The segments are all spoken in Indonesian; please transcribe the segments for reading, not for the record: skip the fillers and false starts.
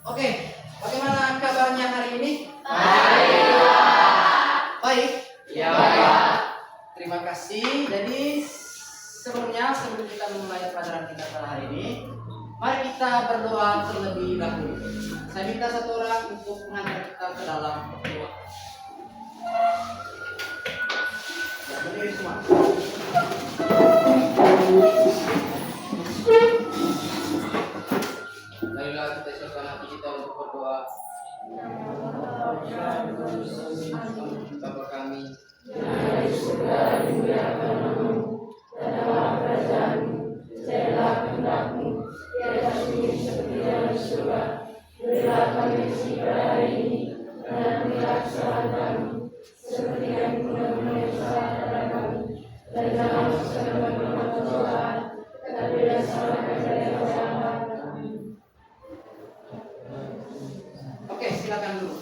Oke, bagaimana kabarnya hari ini? Baik? Ya. Terima kasih. Jadi sebelum kita memulai pelajaran kita pada hari ini, mari kita berdoa terlebih dahulu. Saya minta satu orang untuk mengantar kita ke dalam doa. Ya, berdiri semua. Marilah kita siapkan hati kita untuk berdoa. Bapa kami Dari surga dimuliakan namamu, datanglah kerajaanmu, jadilah kehendakmu di atas bumi seperti di dalam surga. Berilah kami rezeki pada hari ini, dan ampunilah kesalahan kami, seperti kami pun mengampuni kesalahan kepada kami. Dan jangan masukkan kami ke dalam pencobaan, tetapi bebaskanlah kami dari yang jahat. Amin. Oke, silakan dulu.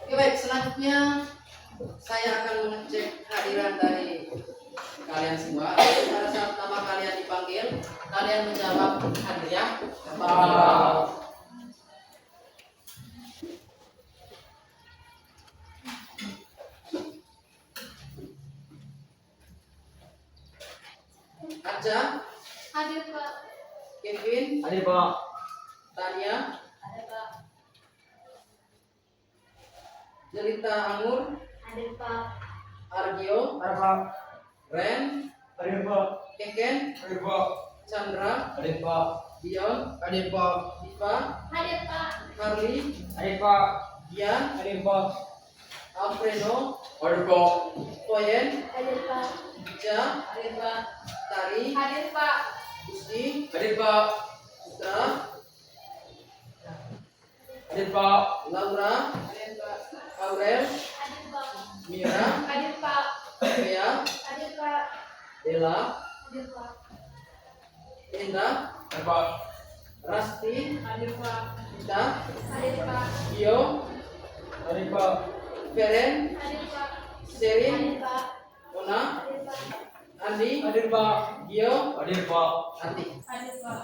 Oke, baik, selanjutnya saya akan mengecek kehadiran dari kalian semua. Pada saat nama kalian dipanggil, kalian menjawab hadir ya. Arja, Hadir Pak. Kevin, Hadir Pak. Tania, Ada Pak. Jelita Anggur, Hadir Pak. Argio, Hadir Pak. Ren, Hadir Pak. Keken, Hadir Pak. Chandra, Hadir Pak. Dion, Hadir Pak. Diva, Hadir Pak. Carly, Hadir Pak. Dian, Hadir Pak. Alfredo, Hadir Pak. Toyen, Hadir Pak. Ja, Hadir Pak. Tari, Hadir Pak. Gusti, Hadir Pak. Putra, Hadir Pak. Laura, Hadir Pak. Aurel, Hadir Pak. Mira, Hadir Pak. Bea, Hadir Pak. Dela, Hadir Pak. Indah, Hadir Pak. Rasti, Hadir Pak. Ita, Hadir Pak. Gio, Hadir Pak. Feren, Hadir Pak. Serin, Hadir Pak. Mona, Hadir Pak. Andi, Hadir Pak. Gio, Hadir Pak. Ati. Hadir Pak.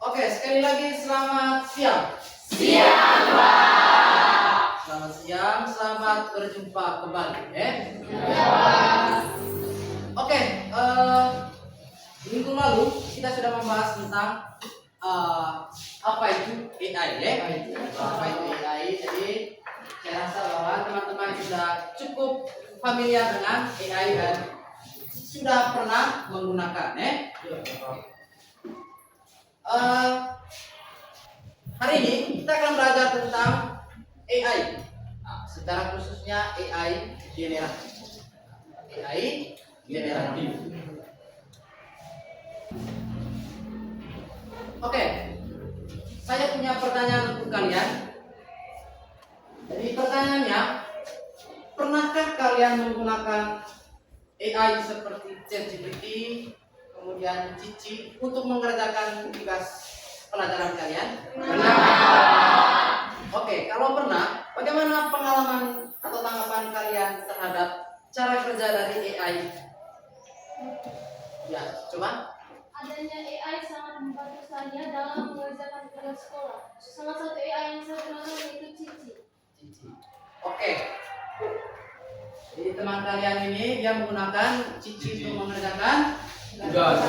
Oke, sekali lagi selamat siang. Siang Pak. Selamat siang, selamat berjumpa kembali. Oke, minggu lalu kita sudah membahas tentang apa itu AI, ya? Apa itu AI? Jadi saya rasa bahwa teman-teman sudah cukup familiar dengan AI dan sudah pernah menggunakan, ya? Hari ini kita akan belajar tentang AI, secara khususnya AI generatif. AI generatif. Oke, saya punya pertanyaan untuk kalian. Jadi pertanyaannya, pernahkah kalian menggunakan AI seperti ChatGPT, kemudian Cici untuk mengerjakan tugas pelajaran kalian? Oke, kalau pernah, bagaimana pengalaman atau tanggapan kalian terhadap cara kerja dari AI? Ya, coba. Adanya AI sangat membantu saya dalam mengerjakan tugas sekolah. Salah satu AI yang saya gunakan yaitu Cici. Cici. Oke. Jadi teman kalian ini dia menggunakan Cici untuk mengerjakan tugas.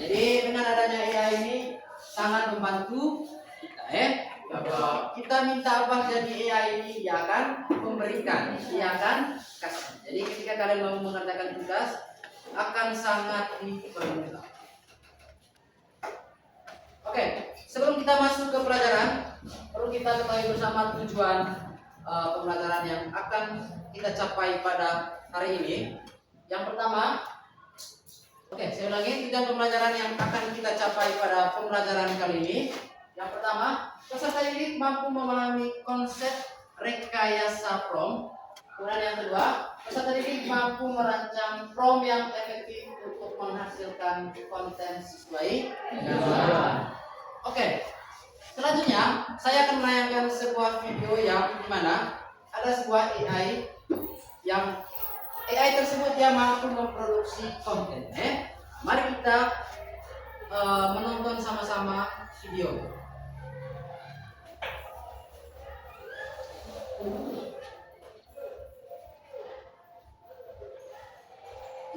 Jadi dengan adanya AI ini sangat membantu kita, ya. Kita minta apa jadi AI ini, dia akan memberikan, dia akan kasih. Jadi ketika kalian mau mengerjakan tugas akan sangat dipermudah. Oke, sebelum kita masuk ke pelajaran, perlu kita ketahui bersama tujuan pembelajaran yang akan kita capai pada hari ini. Yang pertama, oke, saya ulangi, tujuan pembelajaran yang akan kita capai pada pembelajaran kali ini. Yang pertama, peserta didik mampu memahami konsep rekayasa prompt. Kemudian yang kedua, peserta didik mampu merancang prompt yang efektif untuk menghasilkan konten sesuai gambar. Oke, selanjutnya saya akan menayangkan sebuah video yang dimana ada sebuah AI tersebut dia mampu memproduksi konten. Mari kita menonton sama-sama video.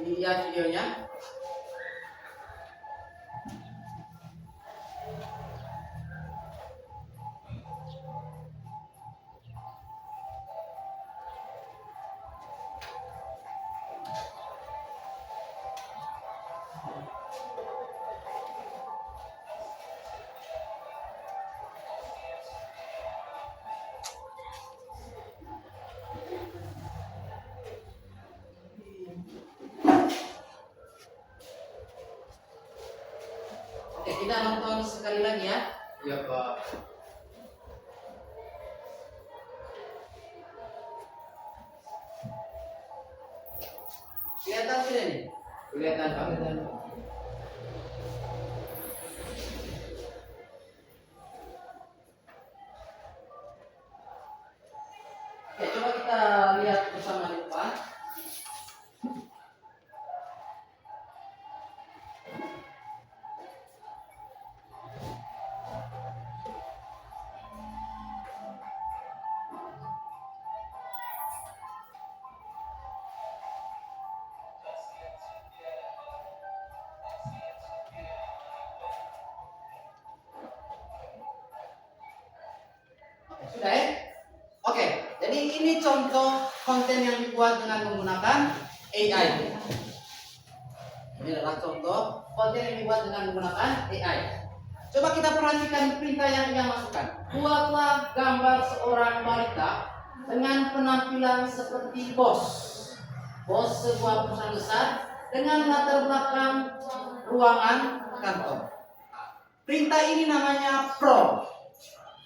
Ini dia videonya. Oke, kita nonton sekali lagi ya. Iya, Pak. Kelihatan tidak nih? Kelihatan, Pak. Oke, coba kita lihat bersama di depan. Oke, sudah ya? Oke, jadi ini contoh konten yang dibuat dengan menggunakan AI. Ini adalah contoh konten yang dibuat dengan menggunakan AI. Coba kita perhatikan perintah yang ia masukkan. Buatlah gambar seorang wanita dengan penampilan seperti bos sebuah perusahaan besar dengan latar belakang ruangan kantor. Perintah ini namanya prompt.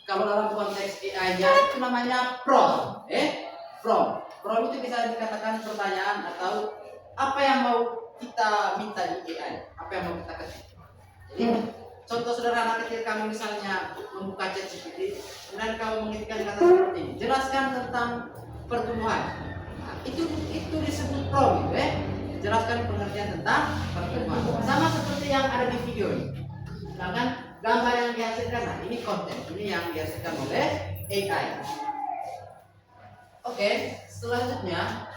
Kalau dalam konteks AI-nya itu namanya prompt. Prompt. Prompt itu bisa dikatakan pertanyaan atau apa yang mau kita minta di AI, apa yang mau kita kasih. Jadi contoh sederhana ketika kamu misalnya membuka ChatGPT, kemudian kamu mengetikkan kata seperti ini, jelaskan tentang pertumbuhan. Nah, itu disebut prompt, jelaskan pengertian tentang pertumbuhan. Sama seperti yang ada di video ini. Sedangkan gambar yang dihasilkan, nah ini konten, ini yang dihasilkan oleh AI. Oke, selanjutnya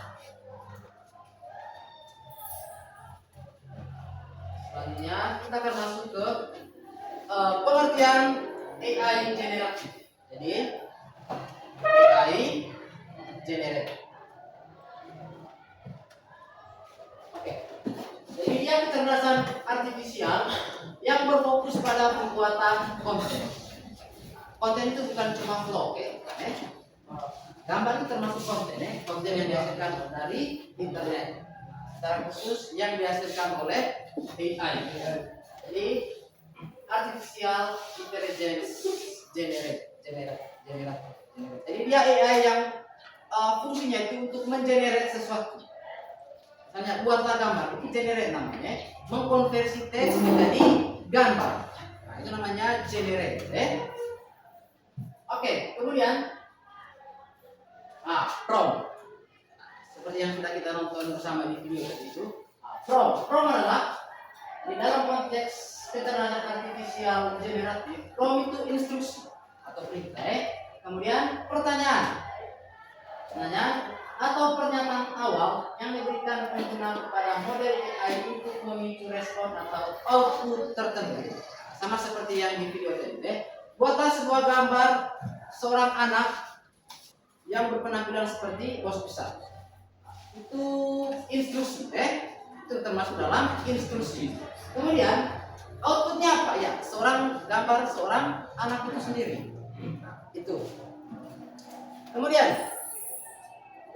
kita akan masuk ke pengertian AI generatif. Jadi AI generatif. Oke, jadi dia kecerdasan artifisial yang berfokus pada pembuatan konten. Konten itu bukan cuma vlog, gambar itu termasuk konten, konten yang dihasilkan dari internet. Secara khusus yang dihasilkan oleh AI. Jadi artificial intelligence generate. Jadi dia AI yang fungsinya itu untuk mengenerate sesuatu. Misalnya buatlah gambar, itu generate namanya, mengkonversi teks menjadi gambar. Nah, itu namanya generate. Oke, kemudian prompt. Seperti yang sudah kita nonton bersama di video tadi itu. Prompt adalah di dalam konteks kecerdasan artifisial generatif, prompt itu instruksi atau perintah. Kemudian pertanyaan atau pernyataan awal yang diberikan pengguna kepada model AI untuk memicu respon atau output tertentu. Sama seperti yang di video tadi. Buatlah sebuah gambar seorang anak yang berpenampilan seperti bos besar. Itu instruksi, itu termasuk dalam instruksi. Kemudian outputnya apa ya? Gambar seorang anak itu sendiri. Itu. Kemudian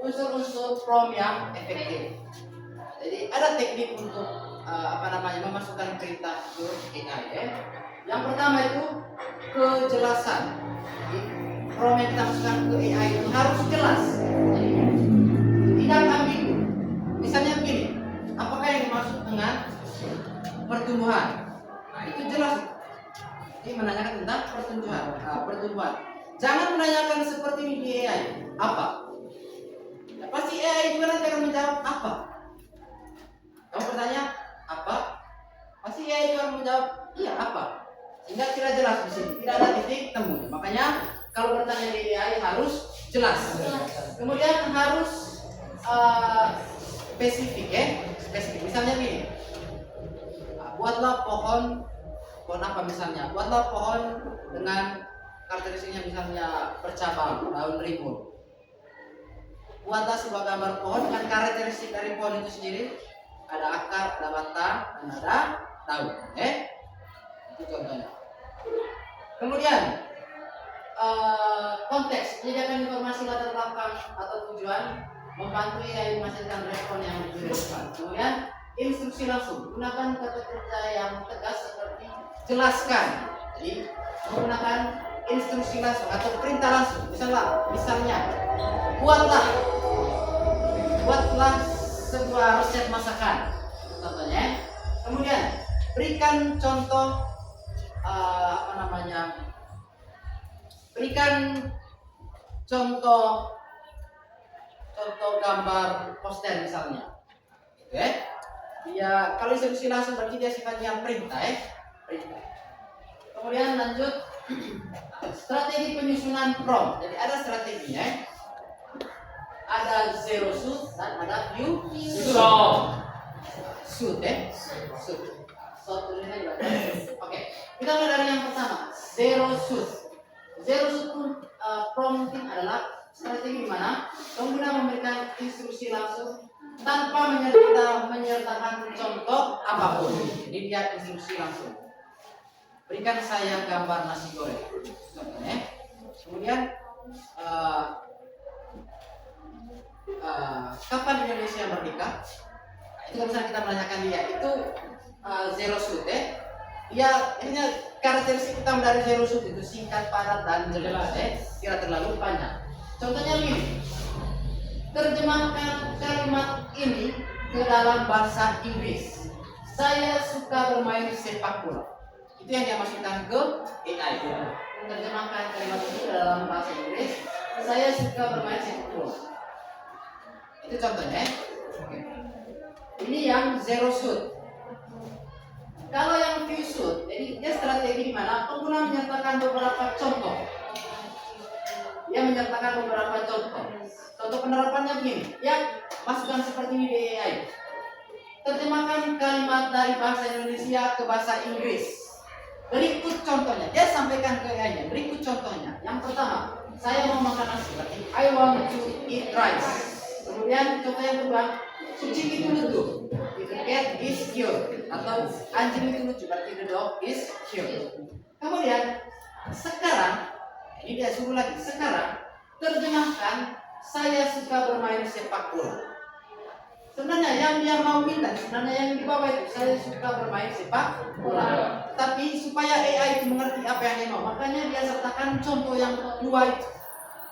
unsur-unsur prompt yang efektif. Jadi ada teknik untuk memasukkan perintah ke AI. Yang pertama itu kejelasan. Jadi, prompt yang kita masukkan ke AI itu harus jelas. Jadi, tidak ambigu. Misalnya begini, apakah yang dimaksud dengan pertumbuhan? Nah, itu jelas. Ini menanyakan tentang pertumbuhan. Jangan menanyakan seperti ini di AI. Apa? Ya, pasti AI juga nanti akan menjawab apa. Kamu bertanya apa? Pasti AI juga akan menjawab iya apa. Sehingga tidak jelas di sini. Tidak ada titik temu. Makanya kalau bertanya di AI harus jelas. Kemudian harus spesifik ya. Spesifik. Misalnya gini. Buatlah pohon apa misalnya? Buatlah pohon dengan karakteristiknya misalnya bercabang, daun rimbun. Buatlah sebuah gambar pohon dengan karakteristik dari pohon itu sendiri. Ada akar, ada batang, dan ada daun. Itu contohnya. Kemudian konteks, menyediakan informasi latar belakang atau tujuan, membantu AI menghasilkan respon yang relevan. Kemudian instruksi langsung, gunakan kata kerja yang tegas seperti jelaskan. Jadi menggunakan instruksi langsung atau perintah langsung. Misalnya buatlah sebuah resep masakan. Contohnya. Kemudian berikan contoh berikan contoh gambar poster misalnya. Ya, kalau instruksi langsung berarti dia sifatnya perintah. Kemudian lanjut strategi penyusunan prompt. Jadi ada strateginya. Ada zero shoot dan ada few shoot. Shoot. Oke, kita mulai dari yang pertama. Zero shoot. Zero shoot prompt adalah strategi di mana pengguna memberikan instruksi langsung tanpa menyertakan contoh apapun. Jadi dia instruksi langsung. Berikan saya gambar nasi goreng. Contohnya. Kemudian kapan Indonesia merdeka? Itu kalau misalnya kita menanyakan dia, itu zero shoot Ya, ini karakteristik utama dari zero shoot itu singkat, padat, dan jelas tidak terlalu panjang. Contohnya begini. Terjemahkan kalimat ini ke dalam bahasa Inggris. Saya suka bermain sepak bola. Itu yang dia masukkan ke AI. Terjemahkan kalimat ini ke dalam bahasa Inggris. Saya suka bermain sepak bola. Itu contohnya. Ini yang zero shoot. Kalau yang few shoot, jadi dia strategi di mana pengguna menyertakan beberapa contoh. Dia menyertakan beberapa contoh. Contoh penerapannya begini, ya masukkan seperti ini di AI. Terjemahkan kalimat dari bahasa Indonesia ke bahasa Inggris. Berikut contohnya, dia sampaikan ke AI-nya. Berikut contohnya. Yang pertama, saya mau makan nasi, berarti I want to eat rice. Kemudian contoh yang kedua, kucing itu lucu, the cat is cute. Atau anjing itu lucu, berarti the dog is cute. Kemudian sekarang, ini dia suruh lagi. Sekarang terjemahkan saya suka bermain sepak bola. Sebenarnya yang dia mau minta, sebenarnya yang di bawah itu saya suka bermain sepak bola. Tapi supaya AI itu mengerti apa yang dia mau, makanya dia sertakan contoh yang kedua itu.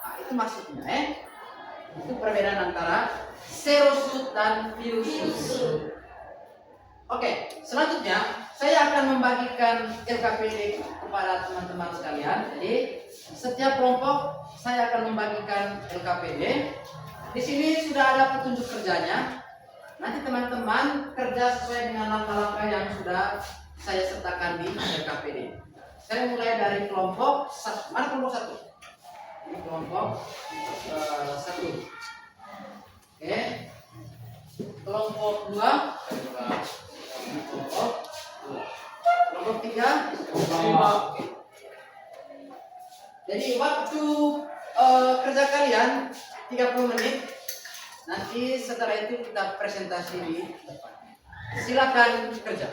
Nah, itu maksudnya Itu perbedaan antara zero shoot dan few shoot. Oke, selanjutnya saya akan membagikan LKPD kepada teman-teman sekalian. Jadi setiap kelompok saya akan membagikan LKPD. Di sini sudah ada petunjuk kerjanya. Nanti teman-teman kerja sesuai dengan langkah-langkah yang sudah saya sertakan di LKPD. Saya mulai dari kelompok satu. Mana kelompok satu? Ini kelompok satu. Oke. Kelompok dua. Kelompok tiga. Jadi waktu kerja kalian 30 menit. Nanti setelah itu kita presentasi di depan. Silakan kerja.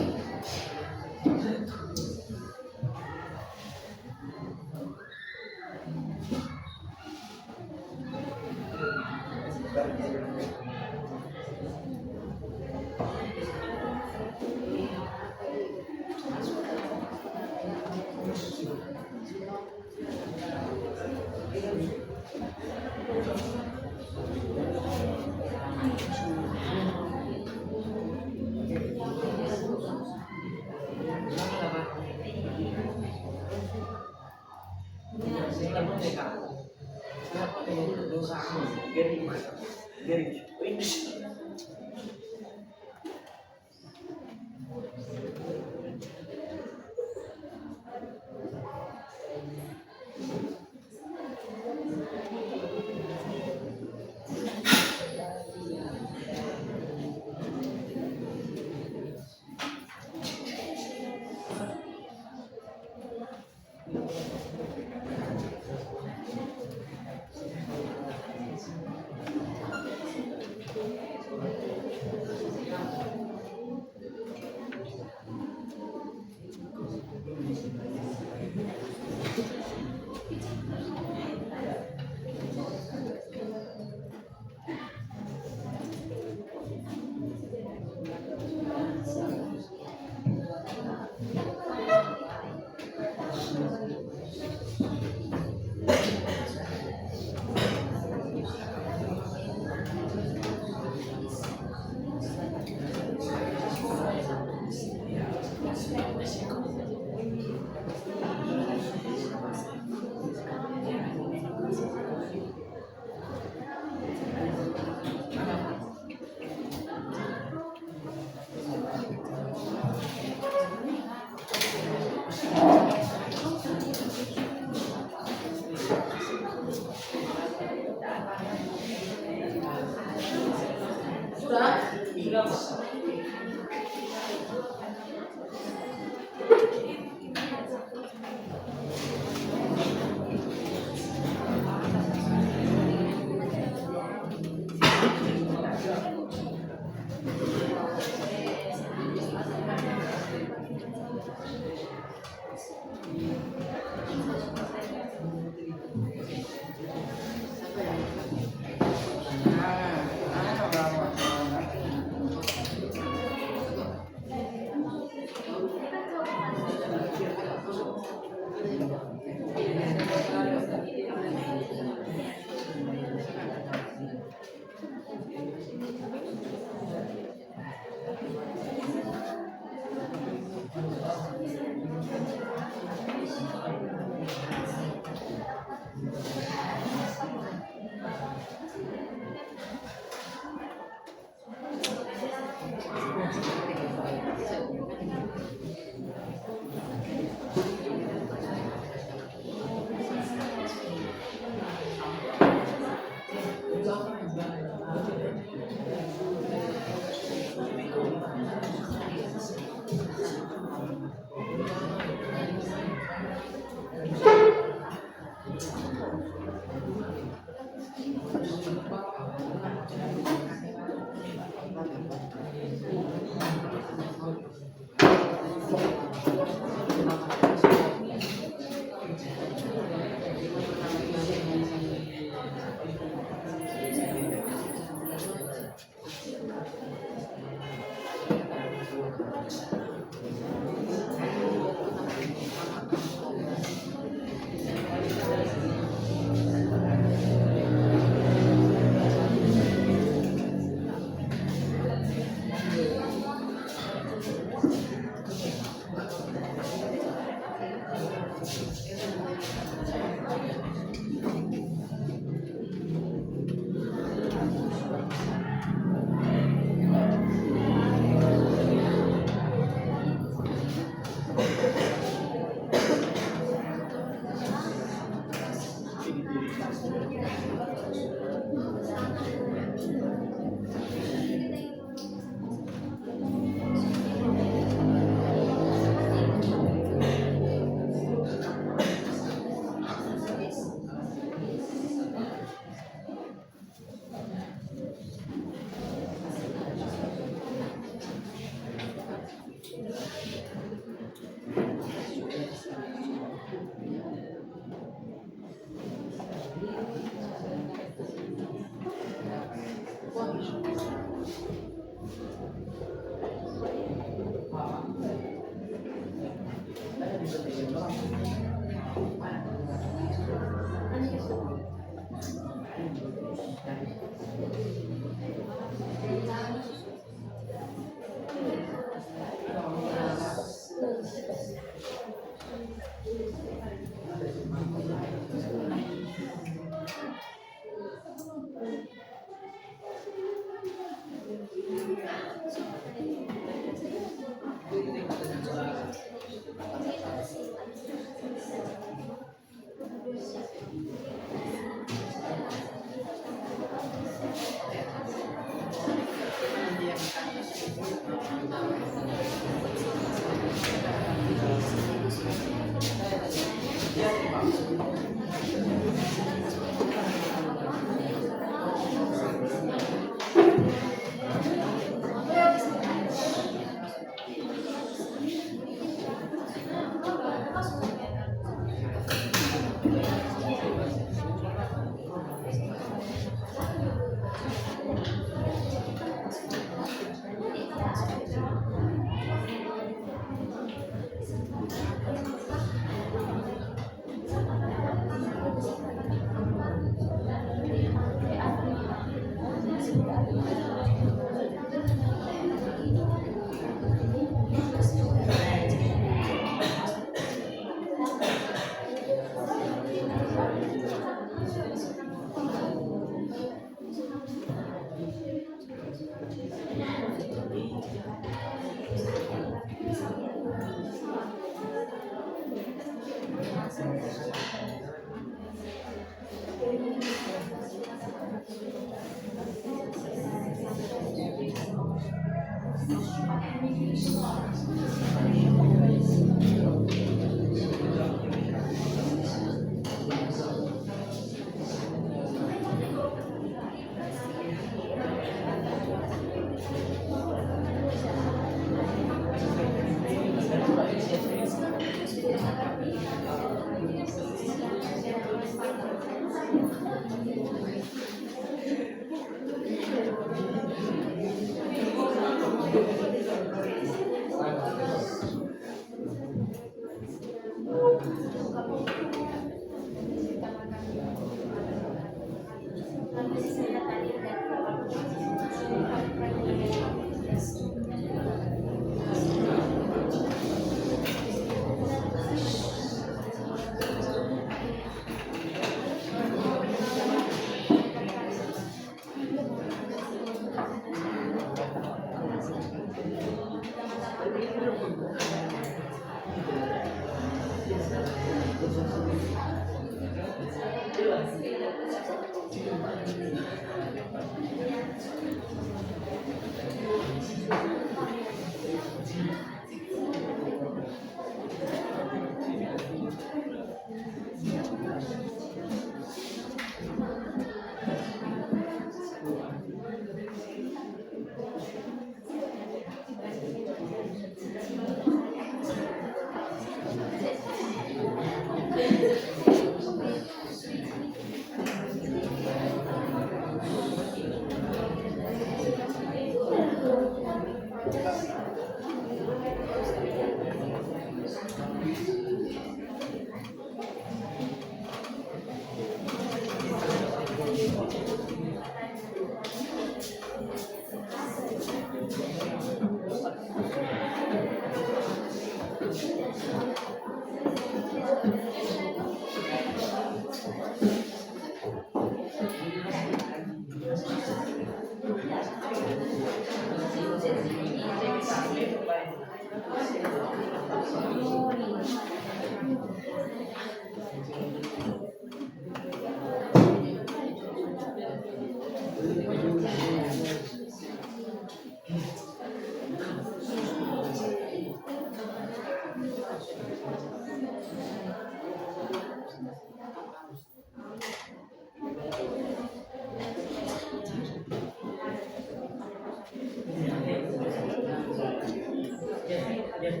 Sudah?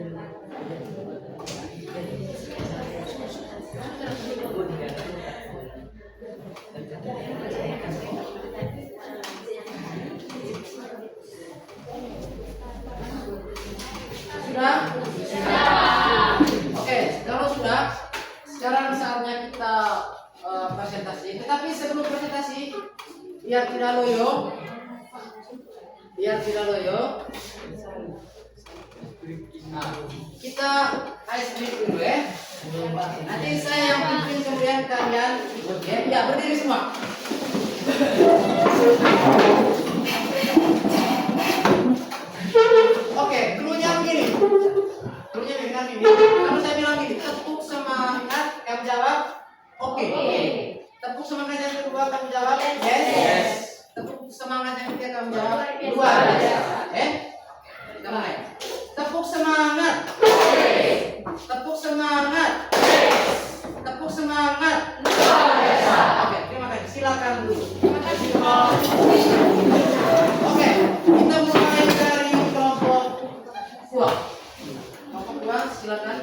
Oke, kalau sudah, sekarang saatnya kita presentasi. Tetapi sebelum presentasi, biar tidak loyo, nah, kita ice cream dulu ya. Nanti saya yang pimpin, kemudian kalian ikut ya. Ya, berdiri semua. Oke, cluenya begini. Cluenya begini. Kalau saya bilang gini, tepuk semangat, kamu jawab oke. Tepuk semangat yang kedua, kamu jawab yes. Tepuk semangat yang ketiga, kamu jawab luar biasa. Kita mulai. Tepuk semangat. Tepuk semangat. Tepuk semangat. Oke, terima kasih. Silakan dulu. Oke, kita mulai dari kelompok dua. Kelompok dua, silakan.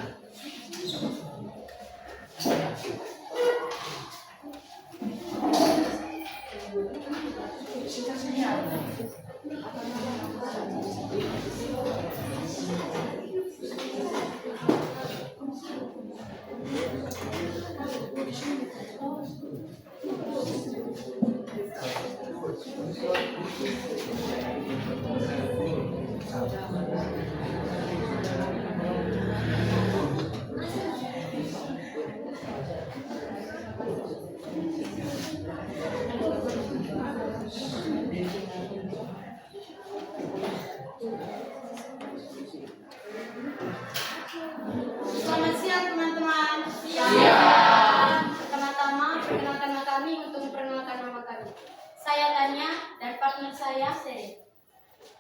Selamat siang teman-teman. Siang. Pertama-tama perkenalkan nama kami untuk memperkenalkan nama kami. Saya Tania dan partner saya Seri.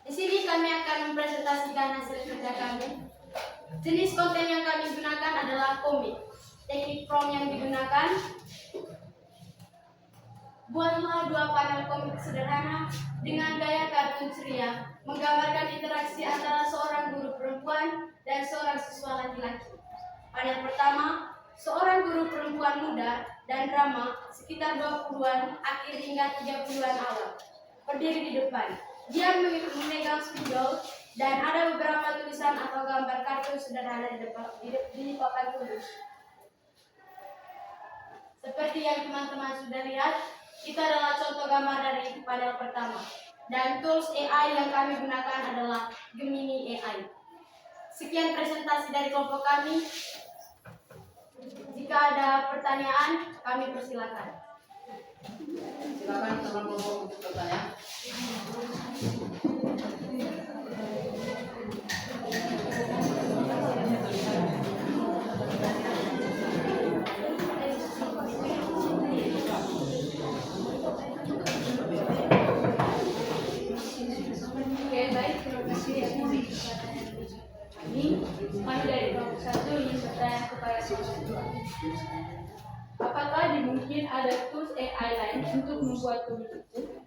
Di sini kami akan mempresentasikan hasil kerja kami. Jenis konten yang kami gunakan adalah komik. Teknik prompt yang digunakan, buatlah 2 panel komik sederhana dengan gaya kartun ceria, menggambarkan interaksi antara seorang guru perempuan dan seorang siswa laki-laki. Panel pertama, seorang guru perempuan muda dan drama sekitar 20-an akhir hingga 30-an awal. Berdiri di depan. Dia memegang spidol dan ada beberapa tulisan atau gambar kartun sederhana di papan tulis. Seperti yang teman-teman sudah lihat, itu adalah contoh gambar dari panel pertama. Dan tools AI yang kami gunakan adalah Gemini AI. Sekian presentasi dari kelompok kami. Jika ada pertanyaan, kami persilakan. Silakan teman kelompok untuk bertanya. Oke, baik, terima kasih ya. Ini kami dari kelompok 1 ingin bertanya kepada kelompok 2. Apakah dimungkin ada tools AI lain untuk membuat komik itu?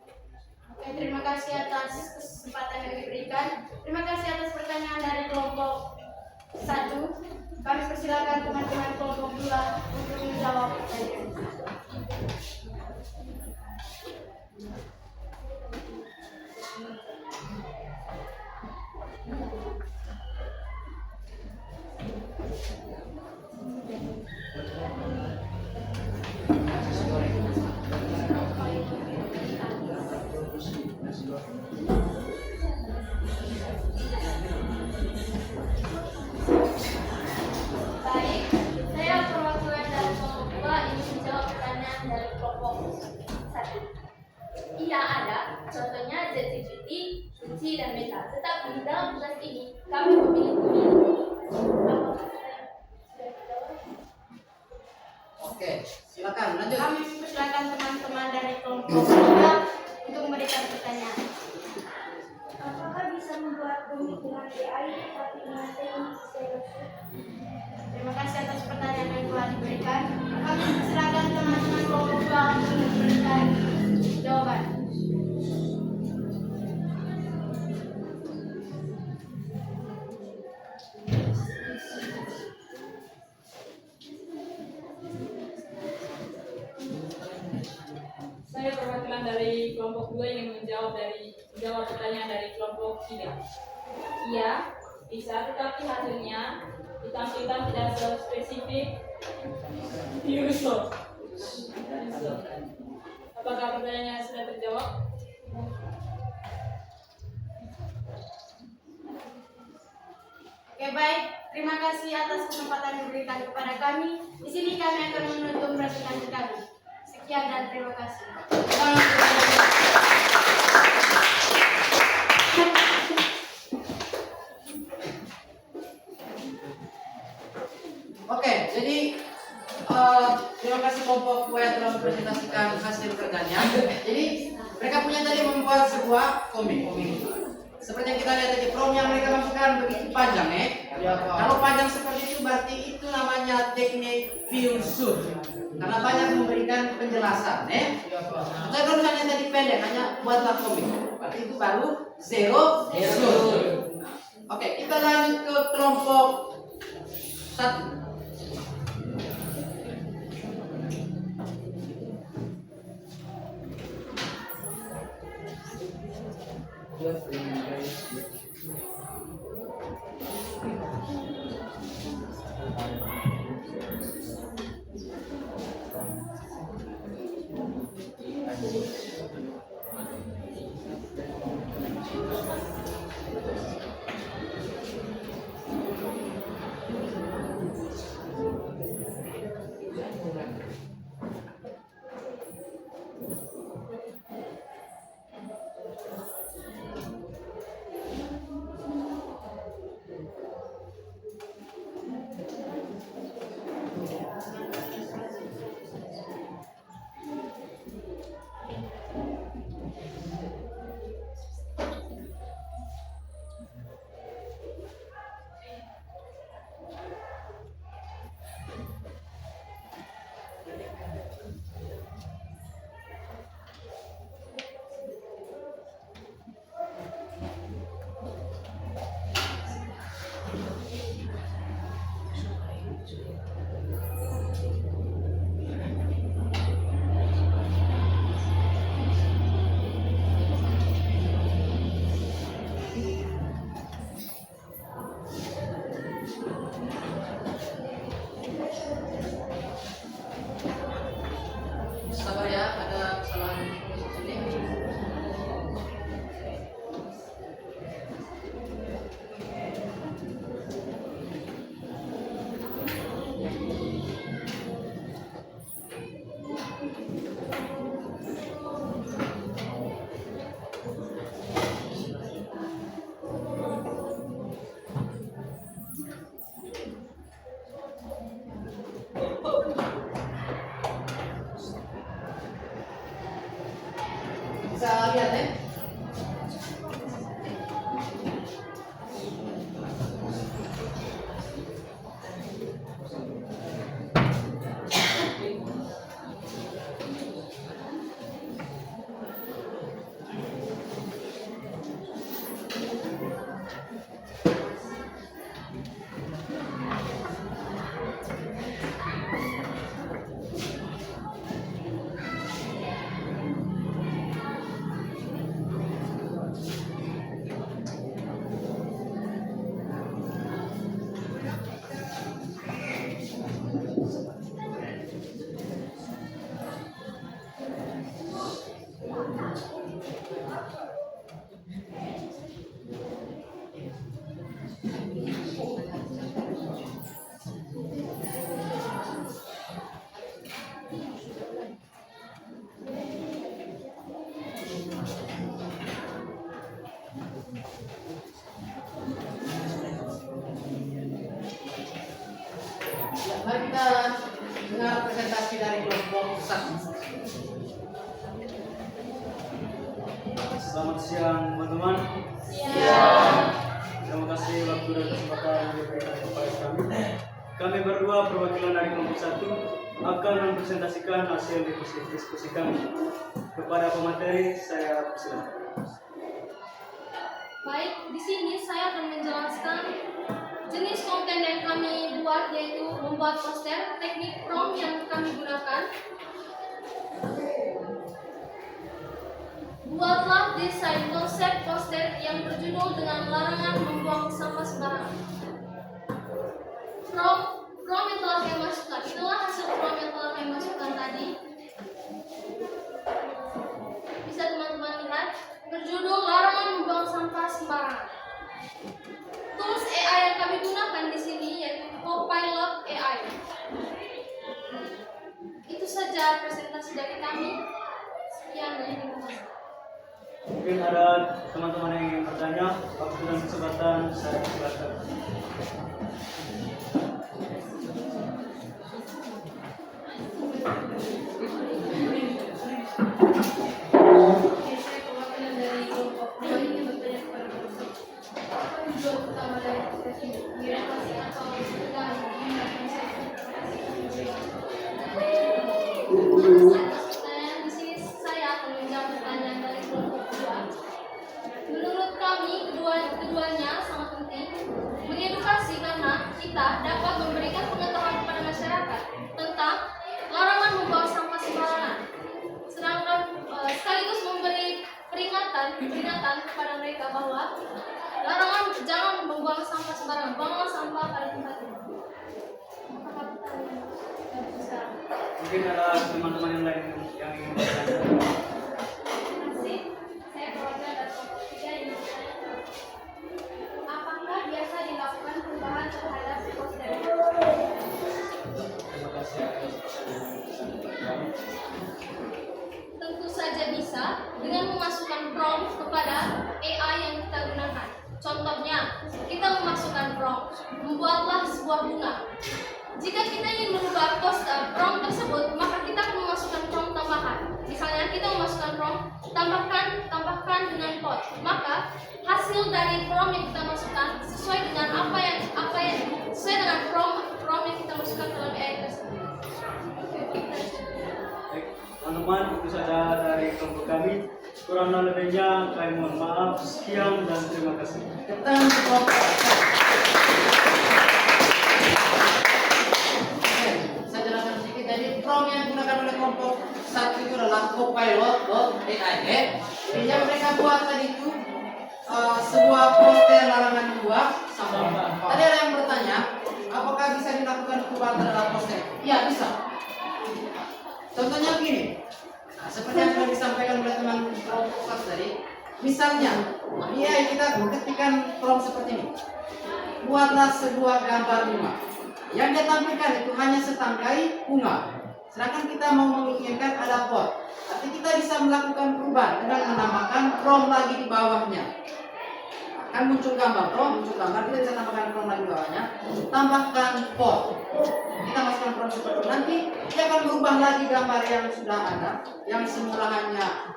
Oke, terima kasih atas kesempatan yang diberikan. Terima kasih atas pertanyaan dari kelompok 1. Kami persilakan teman-teman kelompok 2 untuk menjawab pertanyaan. Baik, saya perwakilan dari kelompok 2 ingin menjawab pertanyaan dari kelompok 1. Iya ada, contohnya ChatGPT, Kunci, dan Meta. Tetapi dalam tugas ini kami memilih apakah saya sudah dijawab? Oke, silakan lanjut. Kami persilakan teman-teman dari kelompok 3 untuk memberikan pertanyaan. Apakah bisa membuat komik dengan AI tapi dengan teknik serius? Terima kasih atas pertanyaan yang telah diberikan. Kami persilakan teman-teman kelompok 2 untuk memberikan jawaban. 3. Ia bisa, tetapi hasilnya ditampilkan tidak spesifik virus loh. Apakah pertanyaannya sudah terjawab? Oke, baik. Terima kasih atas kesempatan yang diberikan kepada kami. Di sini kami akan menutup presentasi kami. Sekian dan terima kasih. Oke, jadi terima kasih kelompok yang telah mempresentasikan hasil kerjanya. Jadi mereka punya tadi membuat sebuah komik. Seperti yang kita lihat tadi, prom yang mereka masukkan begitu panjang Kalau panjang seperti itu berarti itu namanya teknik filsuf. Karena banyak memberikan penjelasan Tapi kalau misalnya tadi pendek hanya buatlah komik, berarti itu baru zero. Oke, kita lanjut ke kelompok 1. Sabar ya, ada kesalahan di sini. Bisa lihat Mari kita dengar presentasi dari kelompok 1. Selamat siang teman-teman. Terima kasih waktu dan kesempatan yang diberikan kepada kami. Kami berdua perwakilan dari kelompok 1 akan mempresentasikan hasil diskusi kami. Kepada pemateri saya persilakan. Baik, di sini saya akan menjelaskan jenis konten yang kami buat, yaitu membuat poster, teknik prom yang kami gunakan, Buatlah desain konsep poster yang berjudul dengan larangan membuang sampah sembarangan. Prom yang telah saya masukkan, itulah hasil prom yang telah saya masukkan tadi. Bisa teman-teman lihat, berjudul larangan membuang sampah sembarangan. Tools AI yang kami gunakan di sini yaitu Copilot AI. Itu saja presentasi dari kami. Sekian dan terima kasih. Mungkin ada teman-teman yang ingin bertanya, waktu dan kesempatan saya silakan. Saya perwakilan dari kelompok Pro ingin bertanya kepada Profesor. Apa tujuan utama dari proses ini? Migrasi atau sedang menggunakan pertanyaan di sini saya akan menjawab pertanyaan dari kelompok kedua. Menurut kami keduanya sangat penting mengedukasi karena kita dapat memberikan pengetahuan kepada masyarakat tentang larangan membuang sampah sembarangan. Sedangkan sekaligus memberi peringatan kepada mereka bahwa larangan jangan membuang sampah sembarangan, buanglah sampah pada tempatnya. Apakah pertanyaan bisa? Mungkin ada teman-teman yang lain yang ingin bertanya. Terima kasih. Saya perwakilan dari kelompok 3 yang bertanya. Apakah biasa dilakukan perubahan terhadap poster? Terima kasih atas pertanyaan yang disampaikan. Tentu saja bisa dengan memasukkan prompt kepada AI yang kita gunakan. Contohnya, kita memasukkan prompt, membuatlah sebuah bunga. Jika kita ingin merubah prompt tersebut, maka kita akan memasukkan prompt tambahan. Misalnya kita memasukkan prompt, tambahkan dengan pot. Maka hasil dari prompt yang kita masukkan sesuai dengan apa yang sesuai dengan prompt yang kita masukkan dalam AI tersebut. Baik, teman-teman, itu saja dari kelompok kami. Kurang lebihnya kami mohon maaf. Sekian dan terima kasih. Tentang kelompok. Saya jelaskan sedikit. Jadi prompt yang digunakan oleh kelompok satu itu adalah Copilot.ai. Jadi yang mereka buat tadi itu sebuah poster larangan membuang sampah. Tadi ada yang bertanya, apakah bisa dilakukan perubahan terhadap poster? Iya, bisa. Contohnya begini. Nah, seperti yang sudah disampaikan oleh teman kelompok satu tadi, misalnya, kita ketikkan prompt seperti ini. Buatlah sebuah gambar bunga. Yang dia tampilkan itu hanya setangkai bunga. Sedangkan kita mau menginginkan ada pot. Tapi kita bisa melakukan perubahan dengan menambahkan prompt lagi di bawahnya. Kan muncul gambar, kita bisa tambahkan prompt lagi di bawahnya. Tambahkan pot. Kita masukkan prompt seperti itu. Nanti dia akan berubah lagi gambar yang sudah ada, yang semula hanya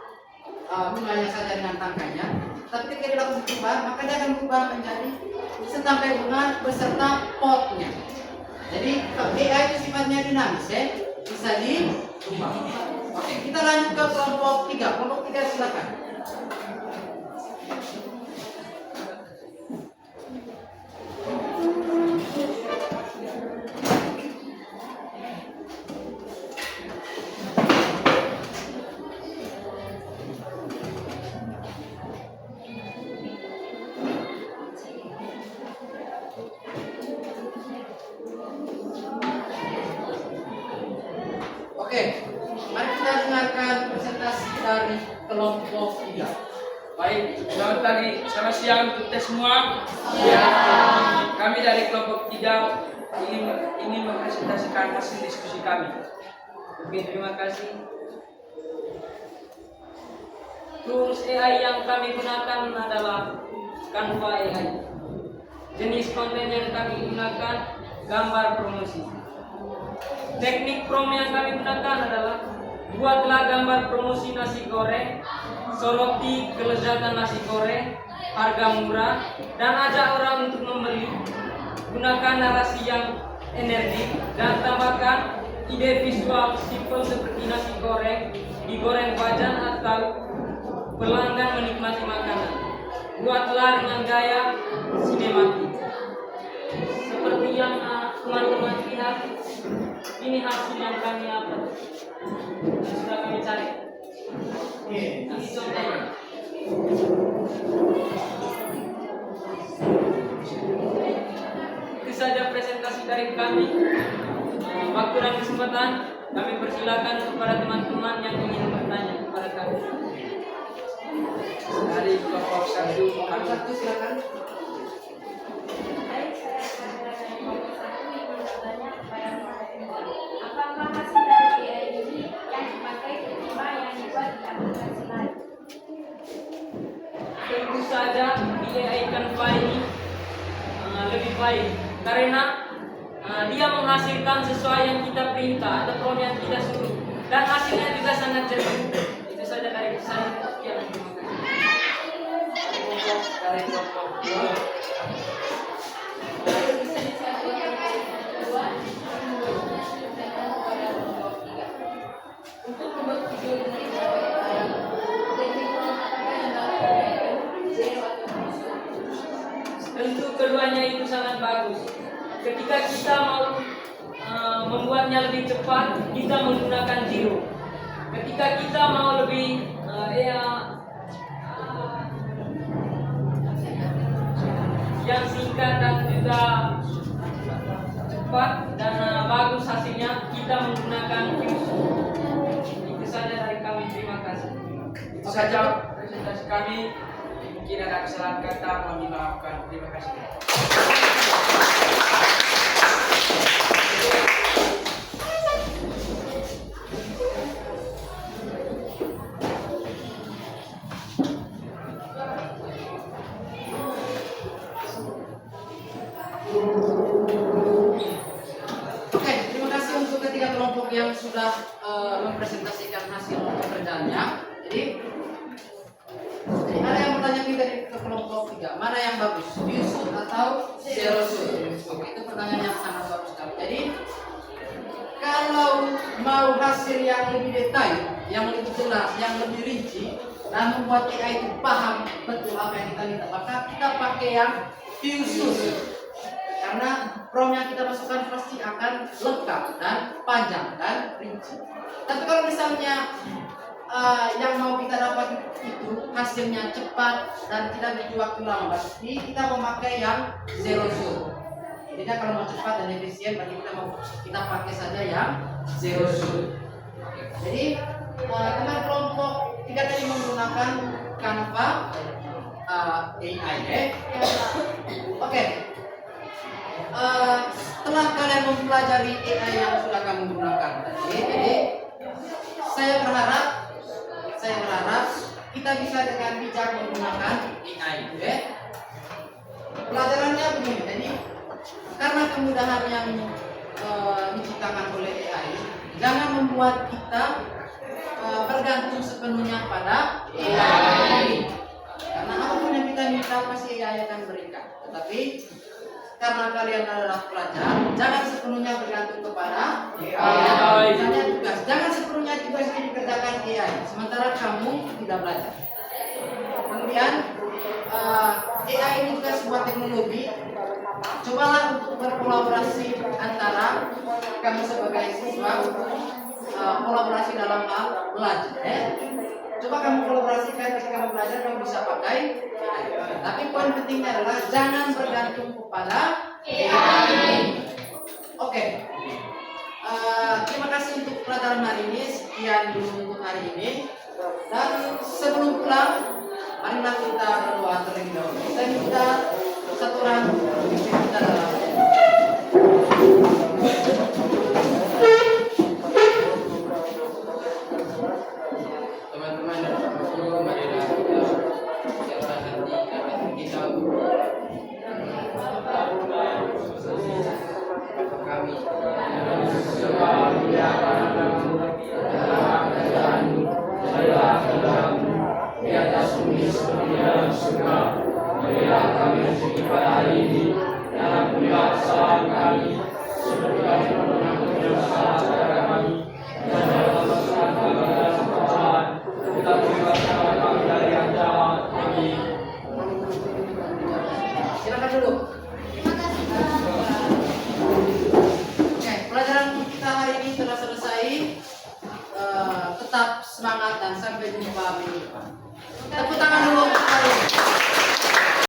bunganya saja dengan tangkainya. Tapi ketika dilakukan perubahan, maka dia akan berubah menjadi setangkai bunga beserta potnya. Jadi AI itu sifatnya dinamis, bisa diubah. Oke, kita lanjut ke kelompok 3. Kelompok 3 silakan. Oke, mari kita dengarkan presentasi dari kelompok 3. Baik, selamat pagi, selamat siang untuk kita semua. Kami dari kelompok 3 ingin mempresentasikan hasil diskusi kami. Oke, terima kasih. Tools AI yang kami gunakan adalah Canva AI. Jenis konten yang kami gunakan gambar promosi. Teknik prom yang kami gunakan adalah buatlah gambar promosi nasi goreng, soroti kelezatan nasi goreng, harga murah, dan ajak orang untuk membeli. Gunakan narasi yang energik dan tambahkan ide visual simpel seperti nasi goreng, digoreng wajan atau pelanggan menikmati makanan. Buatlah dengan gaya sinematik. Seperti yang teman-teman lihat, ini hasil yang kami sudah kami cari. Oke. Ini contohnya. Itu saja presentasi dari kami. Waktu dan kesempatan kami persilakan kepada teman-teman yang ingin bertanya kepada kami. Dari kelompok satu, silakan. Baik, saya akan dari kelompok 1 ingin bertanya kepada Pak. Apakah hasil dari AI ini yang dipakai ketimbang yang dibuat di aplikasi lain? Tentu saja di AI Canva ini lebih baik karena dia menghasilkan sesuai yang kita perintah atau prompt yang kita suruh dan hasilnya juga sangat jernih. Itu saja dari saya. Sekian, terima kasih. Dari kelompok dua. Untuk membuat video dengan cara teknik apakah yang dapat zero atau Tentu keduanya itu sangat bagus. Ketika kita mau membuatnya lebih cepat, kita menggunakan zero. Ketika kita mau lebih yang singkat dan juga cepat dan bagus hasilnya, kita menggunakan Fusion. Itu saja dari kami, terima kasih. Itu saja presentasi kami. Mungkin ada kesalahan kata, mohon dimaafkan. Terima kasih. Oke, terima kasih untuk ketiga kelompok yang sudah mempresentasikan hasil pekerjaannya. Jadi ada yang bertanya nih dari ke kelompok 3, mana yang bagus, Fusion atau Zero Shoot? Oke, itu pertanyaan yang sangat bagus sekali. Jadi kalau mau hasil yang lebih detail, yang lebih jelas, yang lebih rinci, dan membuat AI itu paham betul apa yang kita minta, maka kita pakai yang Fusion. Karena prompt yang kita masukkan pasti akan lengkap dan panjang dan rinci. Tapi kalau misalnya yang mau kita dapat itu hasilnya cepat dan tidak butuh waktu lama, berarti kita memakai yang Zero Shoot. Jadi kalau mau cepat dan efisien, berarti kita pakai saja yang Zero Shoot. Jadi teman kelompok 3 tadi menggunakan Canva AI. Oke. Setelah kalian mempelajari AI yang sudah kamu gunakan tadi, jadi saya berharap kita bisa dengan bijak menggunakan AI. Pelajarannya begini, jadi karena kemudahan yang diciptakan oleh AI, jangan membuat kita bergantung sepenuhnya pada AI. Karena apapun yang kita minta pasti AI akan berikan. Tetapi karena kalian adalah pelajar, jangan sepenuhnya bergantung kepada AI. Misalnya tugas, jangan sepenuhnya tugas ini dikerjakan AI, sementara kamu tidak belajar. Kemudian AI ini juga sebuah teknologi. Cobalah untuk berkolaborasi antara kamu sebagai siswa, kolaborasi dalam hal belajar. Coba kamu kolaborasikan ketika kamu belajar, kamu bisa pakai AI. Tapi poin pentingnya adalah jangan bergantung kepada AI. Oke. Terima kasih untuk pelajaran hari ini. Sekian dulu untuk hari ini. Dan sebelum pulang, marilah kita berdoa terlebih dahulu. Kita minta satu orang pimpin kita dalam teman-teman dan guru, marilah kita siapkan hati kita kami di atas bumi seperti dalam surga. Berilah kami rezeki pada hari ini, dan ampunilah kesalahan kami seperti kami pernah mengampuni dosa